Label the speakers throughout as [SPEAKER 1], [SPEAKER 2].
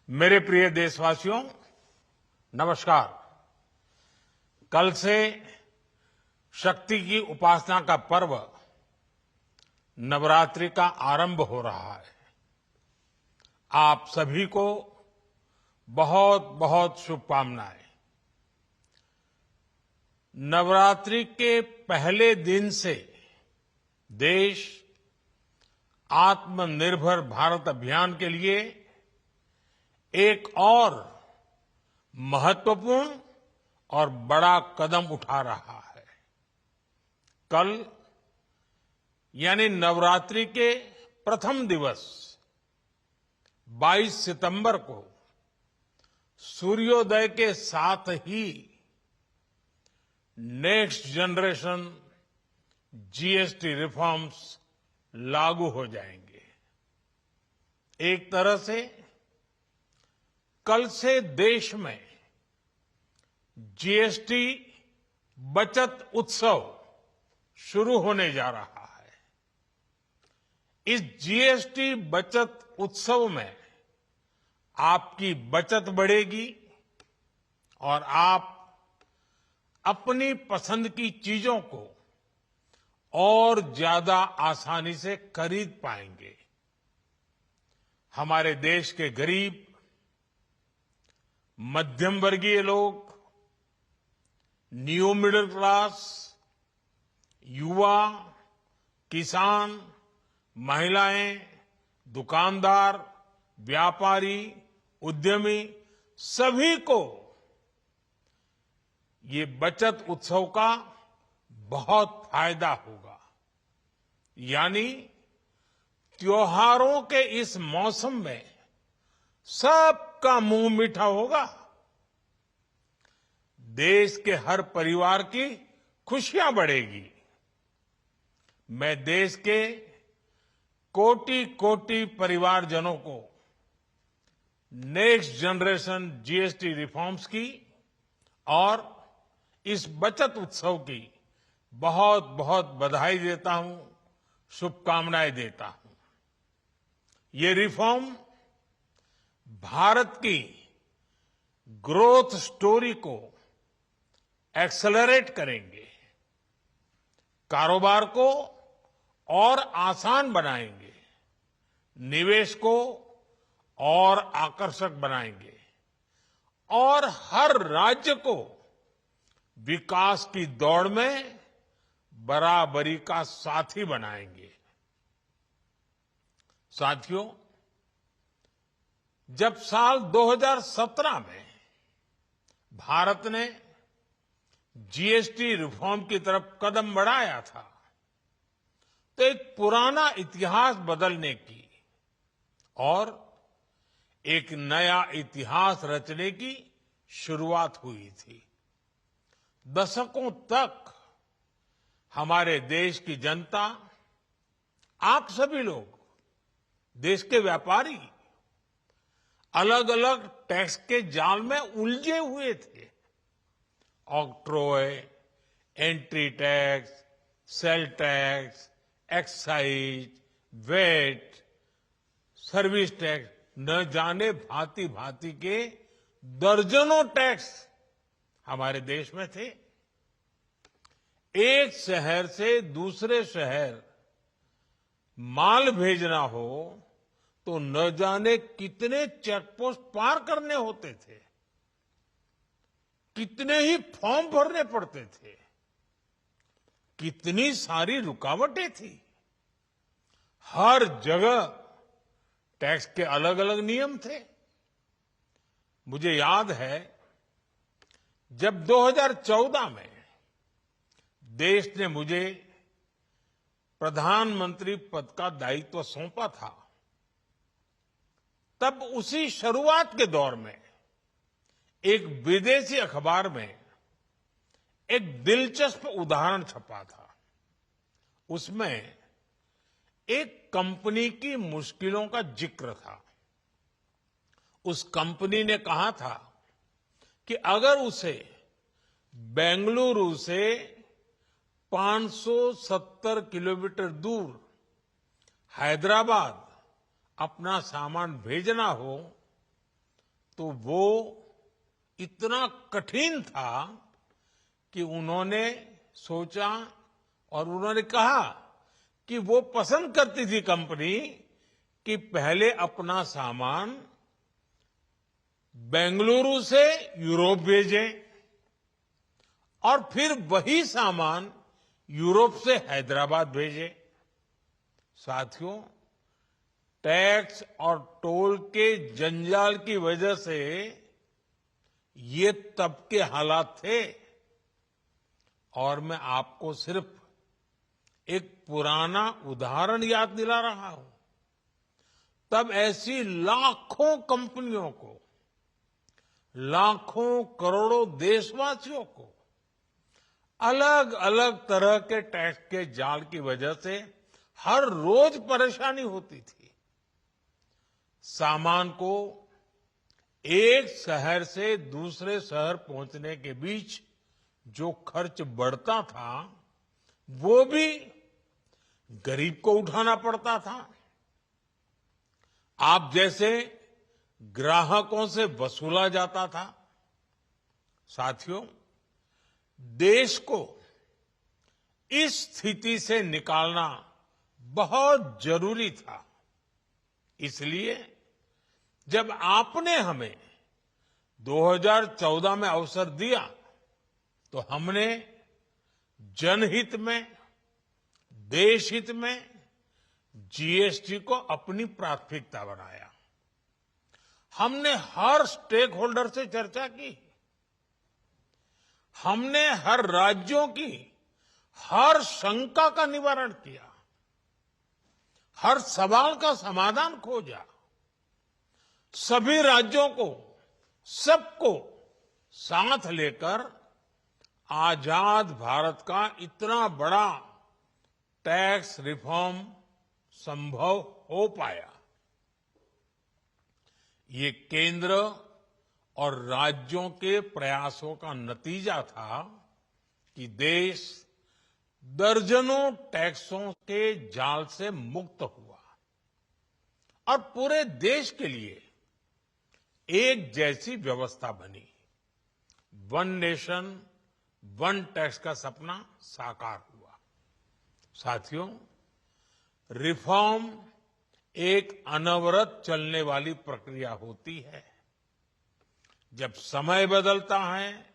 [SPEAKER 1] मेरे प्रिय देशवासियों, नमस्कार। कल से शक्ति की उपासना का पर्व नवरात्रि का आरंभ हो रहा है। आप सभी को बहुत बहुत शुभकामनाएं। नवरात्रि के पहले दिन से देश आत्मनिर्भर भारत अभियान के लिए एक और महत्वपूर्ण और बड़ा कदम उठा रहा है। कल यानी नवरात्रि के प्रथम दिवस 22 सितंबर को सूर्योदय के साथ ही नेक्स्ट जनरेशन जीएसटी रिफॉर्म्स लागू हो जाएंगे। एक तरह से कल से देश में जीएसटी बचत उत्सव शुरू होने जा रहा है। इस जीएसटी बचत उत्सव में आपकी बचत बढ़ेगी और आप अपनी पसंद की चीजों को और ज्यादा आसानी से खरीद पाएंगे। हमारे देश के गरीब, मध्यम वर्गीय लोग, न्यू मिडिल क्लास, युवा, किसान, महिलाएं, दुकानदार, व्यापारी, उद्यमी, सभी को ये बचत उत्सव का बहुत फायदा होगा। यानी त्योहारों के इस मौसम में सबका मुंह मीठा होगा। देश के हर परिवार की खुशियां बढ़ेगी। मैं देश के कोटि कोटि परिवारजनों को नेक्स्ट जनरेशन जीएसटी रिफॉर्म्स की और इस बचत उत्सव की बहुत बहुत बधाई देता हूं, शुभकामनाएं देता हूं। ये रिफॉर्म भारत की ग्रोथ स्टोरी को एक्सेलरेट करेंगे, कारोबार को और आसान बनाएंगे, निवेश को और आकर्षक बनाएंगे और हर राज्य को विकास की दौड़ में बराबरी का साथी बनाएंगे। साथियों, जब साल 2017 में भारत ने जीएसटी रिफॉर्म की तरफ कदम बढ़ाया था, तो एक पुराना इतिहास बदलने की और एक नया इतिहास रचने की शुरुआत हुई थी। दशकों तक हमारे देश की जनता, आप सभी लोग, देश के व्यापारी अलग अलग टैक्स के जाल में उलझे हुए थे। Octroi, entry tax, sale tax, excise, VAT, service tax, न जाने भांति भांति के दर्जनों टैक्स हमारे देश में थे। एक शहर से दूसरे शहर माल भेजना हो तो न जाने कितने चेकपोस्ट पार करने होते थे, कितने ही फॉर्म भरने पड़ते थे, कितनी सारी रुकावटें थी। हर जगह टैक्स के अलग अलग नियम थे। मुझे याद है जब 2014 में देश ने मुझे प्रधानमंत्री पद का दायित्व सौंपा था, तब उसी शुरुआत के दौर में एक विदेशी अखबार में एक दिलचस्प उदाहरण छपा था। उसमें एक कंपनी की मुश्किलों का जिक्र था। उस कंपनी ने कहा था कि अगर उसे बेंगलुरु से 570 किलोमीटर दूर हैदराबाद अपना सामान भेजना हो तो वो इतना कठिन था कि उन्होंने सोचा और उन्होंने कहा कि वो पसंद करती थी कंपनी कि पहले अपना सामान बेंगलुरु से यूरोप भेजे और फिर वही सामान यूरोप से हैदराबाद भेजे। साथियों, टैक्स और टोल के जंजाल की वजह से ये तब के हालात थे। और मैं आपको सिर्फ एक पुराना उदाहरण याद दिला रहा हूं। तब ऐसी लाखों कंपनियों को, लाखों करोड़ों देशवासियों को अलग अलग तरह के टैक्स के जाल की वजह से हर रोज परेशानी होती थी। सामान को एक शहर से दूसरे शहर पहुंचने के बीच जो खर्च बढ़ता था वो भी गरीब को उठाना पड़ता था। आप जैसे ग्राहकों से वसूला जाता था। साथियों, देश को इस स्थिति से निकालना बहुत जरूरी था। इसलिए जब आपने हमें 2014 में अवसर दिया तो हमने जनहित में, देशहित में जीएसटी को अपनी प्राथमिकता बनाया। हमने हर स्टेक होल्डर से चर्चा की। हमने हर राज्यों की हर शंका का निवारण किया, हर सवाल का समाधान खोजा। सभी राज्यों को, सबको साथ लेकर आजाद भारत का इतना बड़ा टैक्स रिफॉर्म संभव हो पाया। ये केंद्र और राज्यों के प्रयासों का नतीजा था कि देश दर्जनों टैक्सों के जाल से मुक्त हुआ और पूरे देश के लिए एक जैसी व्यवस्था बनी। वन नेशन वन टैक्स का सपना साकार हुआ। साथियों, रिफॉर्म एक अनवरत चलने वाली प्रक्रिया होती है। जब समय बदलता है,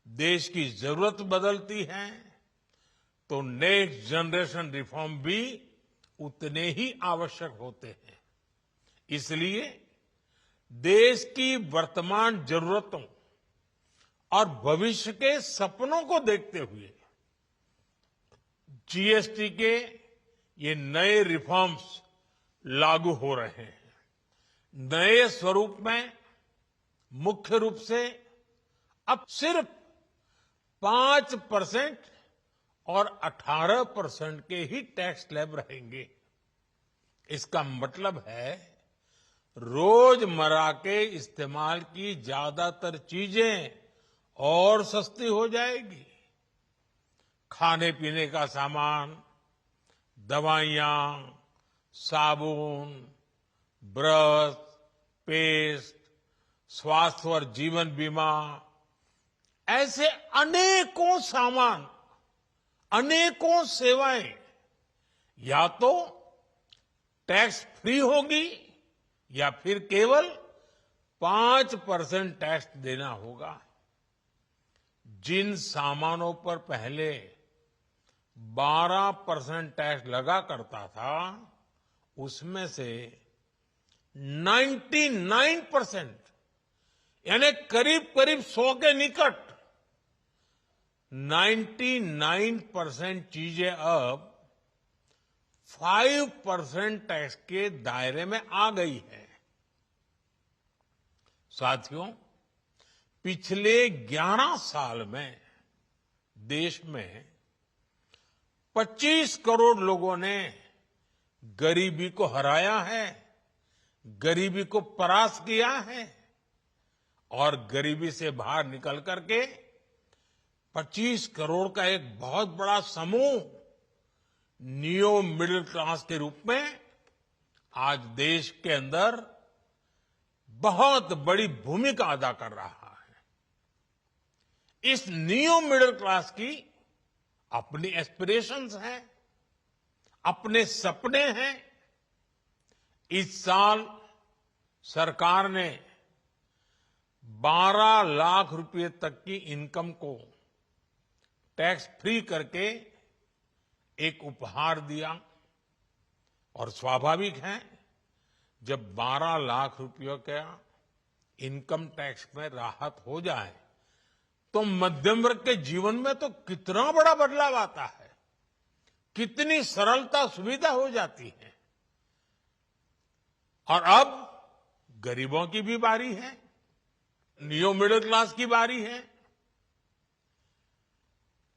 [SPEAKER 1] देश की जरूरत बदलती है, तो नेक्स्ट जनरेशन रिफॉर्म भी उतने ही आवश्यक होते हैं। इसलिए देश की वर्तमान जरूरतों और भविष्य के सपनों को देखते हुए जीएसटी के ये नए रिफॉर्म्स लागू हो रहे हैं। नए स्वरूप में मुख्य रूप से अब सिर्फ 5% और 18% के ही टैक्स स्लैब रहेंगे। इसका मतलब है रोजमर्रा के इस्तेमाल की ज्यादातर चीजें और सस्ती हो जाएगी। खाने पीने का सामान, दवाइयां, साबुन, ब्रश, पेस्ट, स्वास्थ्य और जीवन बीमा, ऐसे अनेकों सामान, अनेकों सेवाएं या तो टैक्स फ्री होगी या फिर केवल 5% टैक्स देना होगा। जिन सामानों पर पहले 12% टैक्स लगा करता था, उसमें से 99% यानी करीब करीब 100 के निकट 99% चीजें अब 5% टैक्स के दायरे में आ गई है। साथियों, पिछले 11 साल में देश में 25 करोड़ लोगों ने गरीबी को हराया है, गरीबी को परास्त किया है और गरीबी से बाहर निकल करके 25 करोड़ का एक बहुत बड़ा समूह नियो मिडिल क्लास के रूप में आज देश के अंदर बहुत बड़ी भूमिका अदा कर रहा है। इस न्यू मिडिल क्लास की अपनी एस्पिरेशंस हैं, अपने सपने हैं। इस साल सरकार ने 12 लाख रुपए तक की इनकम को टैक्स फ्री करके एक उपहार दिया और स्वाभाविक है जब 12 लाख रुपयों का इनकम टैक्स में राहत हो जाए तो मध्यम वर्ग के जीवन में तो कितना बड़ा बदलाव आता है, कितनी सरलता सुविधा हो जाती है। और अब गरीबों की भी बारी है, न्यू मिडिल क्लास की बारी है।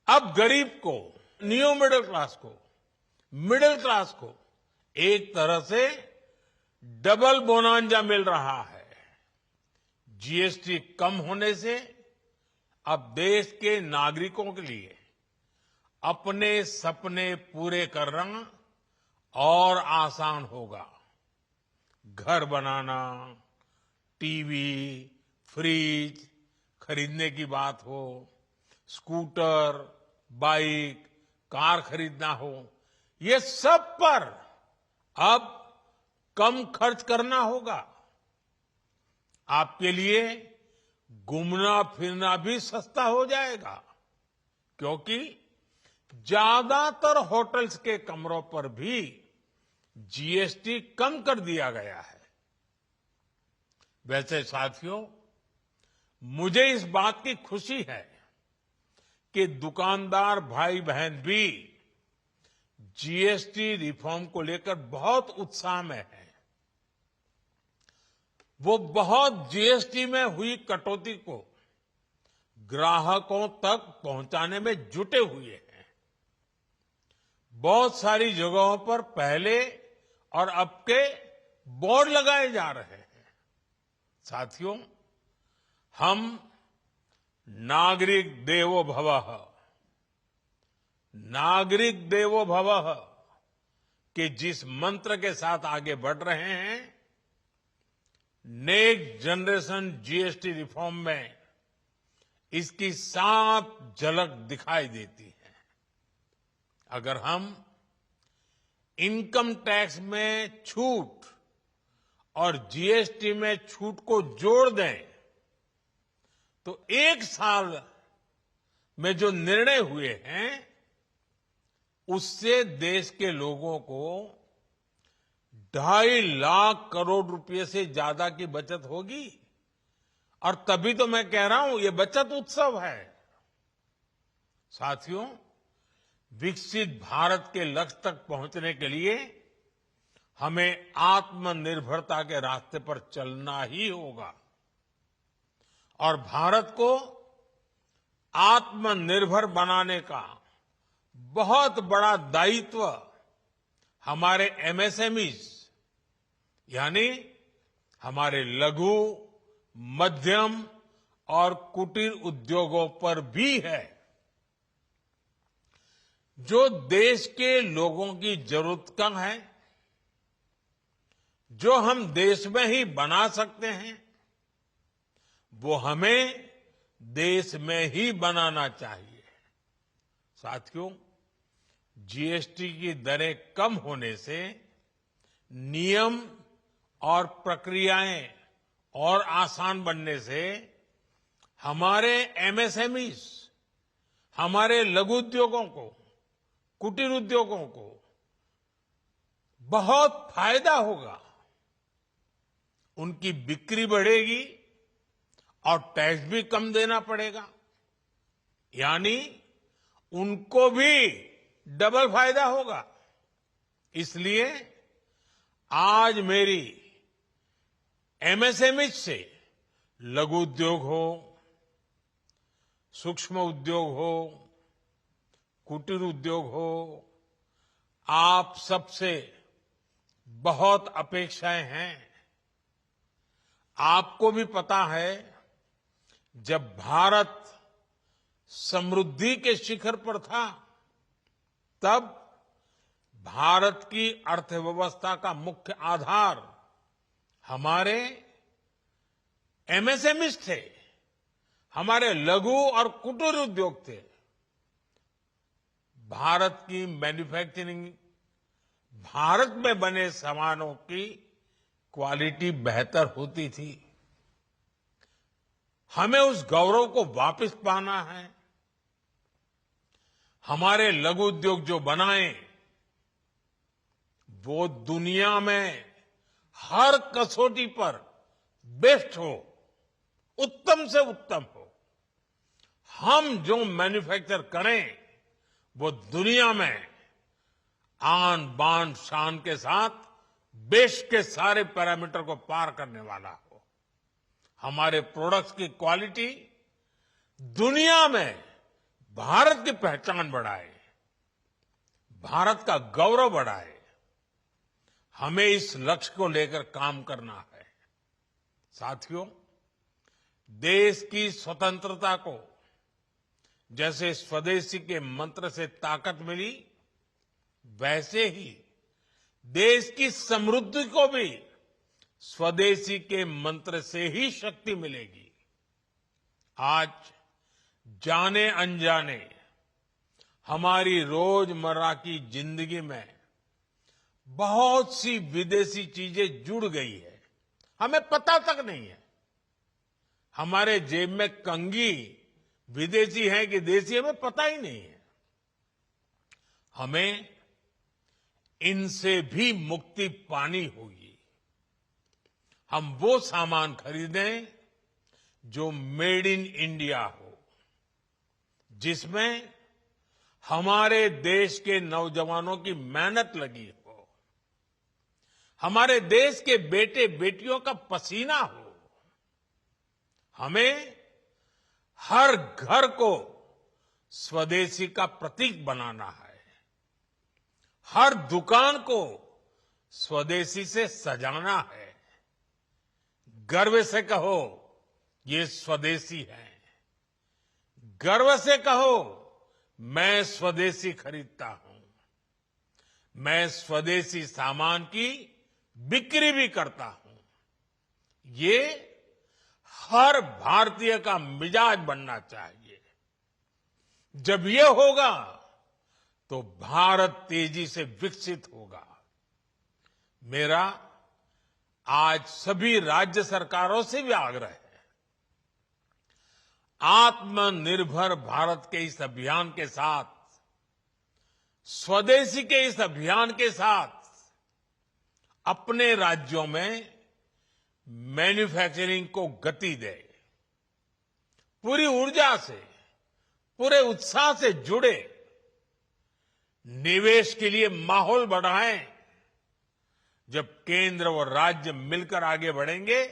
[SPEAKER 1] अब गरीब को, न्यू मिडिल क्लास को एक तरह से डबल बोनांजा मिल रहा है। जीएसटी कम होने से अब देश के नागरिकों के लिए अपने सपने पूरे करना और आसान होगा। घर बनाना, टीवी, फ्रिज खरीदने की बात हो, स्कूटर, बाइक, कार खरीदना हो, ये सब पर अब कम खर्च करना होगा। आपके लिए घूमना फिरना भी सस्ता हो जाएगा, क्योंकि ज्यादातर होटल्स के कमरों पर भी जीएसटी कम कर दिया गया है। वैसे साथियों, मुझे इस बात की खुशी है कि दुकानदार भाई बहन भी जीएसटी रिफॉर्म को लेकर बहुत उत्साह में है। वो बहुत जीएसटी में हुई कटौती को ग्राहकों तक पहुंचाने में जुटे हुए हैं। बहुत सारी जगहों पर पहले और अब के बोर्ड लगाए जा रहे हैं। साथियों, हम नागरिक देवो भवः के जिस मंत्र के साथ आगे बढ़ रहे हैं, नेक्स्ट जनरेशन जीएसटी रिफॉर्म में इसकी साफ झलक दिखाई देती है। अगर हम इनकम टैक्स में छूट और जीएसटी में छूट को जोड़ दें तो एक साल में जो निर्णय हुए हैं उससे देश के लोगों को 2.5 लाख करोड़ रुपए से ज्यादा की बचत होगी। और तभी तो मैं कह रहा हूं ये बचत उत्सव है। साथियों, विकसित भारत के लक्ष्य तक पहुंचने के लिए हमें आत्मनिर्भरता के रास्ते पर चलना ही होगा और भारत को आत्मनिर्भर बनाने का बहुत बड़ा दायित्व हमारे एमएसएमईज यानी हमारे लघु, मध्यम और कुटीर उद्योगों पर भी है, जो देश के लोगों की जरूरत कम है, जो हम देश में ही बना सकते हैं, वो हमें देश में ही बनाना चाहिए। साथियों, जीएसटी की दरें कम होने से नियम और प्रक्रियाएं और आसान बनने से हमारे एमएसएमईज, हमारे लघु उद्योगों को, कुटीर उद्योगों को बहुत फायदा होगा। उनकी बिक्री बढ़ेगी और टैक्स भी कम देना पड़ेगा, यानी उनको भी डबल फायदा होगा। इसलिए आज मेरी एमएसएमई से लघु उद्योग हो, सूक्ष्म उद्योग हो, कुटीर उद्योग हो, आप सबसे बहुत अपेक्षाएं हैं। आपको भी पता है, जब भारत समृद्धि के शिखर पर था तब भारत की अर्थव्यवस्था का मुख्य आधार हमारे एमएसएमईज थे, हमारे लघु और कुटीर उद्योग थे। भारत की मैन्युफैक्चरिंग, भारत में बने सामानों की क्वालिटी बेहतर होती थी। हमें उस गौरव को वापस पाना है। हमारे लघु उद्योग जो बनाए वो दुनिया में हर कसौटी पर बेस्ट हो, उत्तम से उत्तम हो। हम जो मैन्युफैक्चर करें वो दुनिया में आन बान शान के साथ देश के सारे पैरामीटर को पार करने वाला हो। हमारे प्रोडक्ट्स की क्वालिटी दुनिया में भारत की पहचान बढ़ाए, भारत का गौरव बढ़ाए। हमें इस लक्ष्य को लेकर काम करना है। साथियों, देश की स्वतंत्रता को जैसे स्वदेशी के मंत्र से ताकत मिली, वैसे ही देश की समृद्धि को भी स्वदेशी के मंत्र से ही शक्ति मिलेगी। आज जाने अनजाने हमारी रोजमर्रा की जिंदगी में बहुत सी विदेशी चीजें जुड़ गई है, हमें पता तक नहीं है। हमारे जेब में कंघी विदेशी है कि देसी, हमें पता ही नहीं है। हमें इनसे भी मुक्ति पानी होगी। हम वो सामान खरीदें जो मेड इन इंडिया हो, जिसमें हमारे देश के नौजवानों की मेहनत लगी हो, हमारे देश के बेटे बेटियों का पसीना हो। हमें हर घर को स्वदेशी का प्रतीक बनाना है, हर दुकान को स्वदेशी से सजाना है। गर्व से कहो ये स्वदेशी है, गर्व से कहो मैं स्वदेशी खरीदता हूं, मैं स्वदेशी सामान की बिक्री भी करता हूं। ये हर भारतीय का मिजाज बनना चाहिए। जब ये होगा तो भारत तेजी से विकसित होगा। मेरा आज सभी राज्य सरकारों से भी आग्रह है, आत्मनिर्भर भारत के इस अभियान के साथ, स्वदेशी के इस अभियान के साथ अपने राज्यों में मैन्युफैक्चरिंग को गति दे। पूरी ऊर्जा से, पूरे उत्साह से जुड़े, निवेश के लिए माहौल बढ़ाएं। जब केंद्र और राज्य मिलकर आगे बढ़ेंगे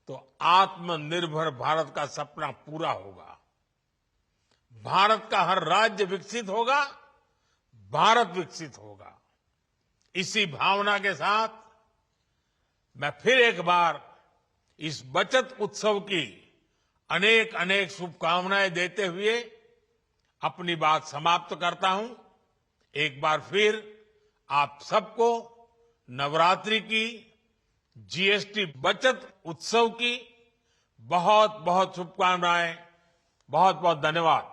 [SPEAKER 1] तो आत्मनिर्भर भारत का सपना पूरा होगा। भारत का हर राज्य विकसित होगा, भारत विकसित होगा। इसी भावना के साथ मैं फिर एक बार इस बचत उत्सव की अनेक अनेक शुभकामनाएं देते हुए अपनी बात समाप्त करता हूं। एक बार फिर आप सबको नवरात्रि की, जीएसटी बचत उत्सव की बहुत बहुत शुभकामनाएं। बहुत बहुत धन्यवाद।